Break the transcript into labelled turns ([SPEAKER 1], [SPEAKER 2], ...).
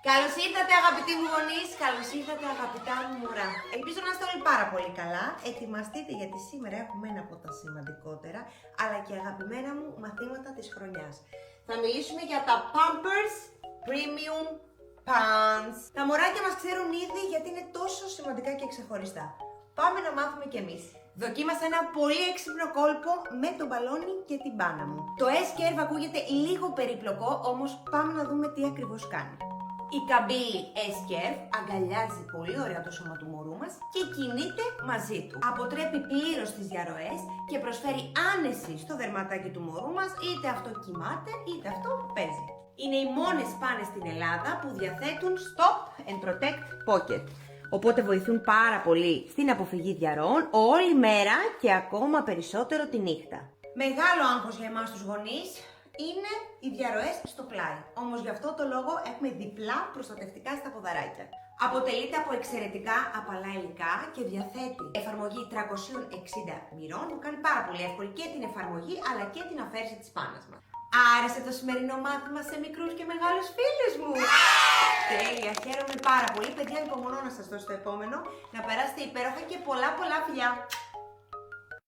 [SPEAKER 1] Καλώς ήρθατε αγαπητοί μου γονείς, καλώς ήρθατε αγαπητά μου μωρά. Ελπίζω να είστε όλοι πάρα πολύ καλά. Ετοιμαστείτε γιατί σήμερα έχουμε ένα από τα σημαντικότερα, αλλά και αγαπημένα μου μαθήματα της χρονιάς. Θα μιλήσουμε για τα Pampers Premium Pants. Τα μωράκια μας ξέρουν ήδη γιατί είναι τόσο σημαντικά και ξεχωριστά. Πάμε να μάθουμε κι εμείς. Δοκίμασα ένα πολύ έξυπνο κόλπο με το μπαλόνι και την μπάνα μου. Το S-Curve ακούγεται λίγο περίπλοκο, όμως πάμε να δούμε τι ακριβώς κάνει. Η καμπύλη S-Curve αγκαλιάζει πολύ ωραία το σώμα του μωρού μας και κινείται μαζί του. Αποτρέπει πλήρως τις διαρροές και προσφέρει άνεση στο δερματάκι του μωρού μας, είτε αυτό κοιμάται είτε αυτό παίζει. Είναι οι μόνες πάνες στην Ελλάδα που διαθέτουν Stop and Protect Pocket. Οπότε βοηθούν πάρα πολύ στην αποφυγή διαρροών όλη μέρα και ακόμα περισσότερο τη νύχτα. Μεγάλο άγχος για εμάς τους γονείς είναι οι διαρροές στο πλάι. Όμως γι' αυτό το λόγο έχουμε διπλά προστατευτικά στα ποδαράκια. Αποτελείται από εξαιρετικά απαλά υλικά και διαθέτει εφαρμογή 360 μοιρών που κάνει πάρα πολύ εύκολη και την εφαρμογή αλλά και την αφαίρεση της πάνας μας. Άρεσε το σημερινό μάθημα σε μικρούς και μεγάλους φίλους μου! Τέλεια, χαίρομαι πάρα πολύ. Παιδιά, υπομονώ να σας δώσω το επόμενο. Να περάσετε υπέροχα και πολλά φιλιά!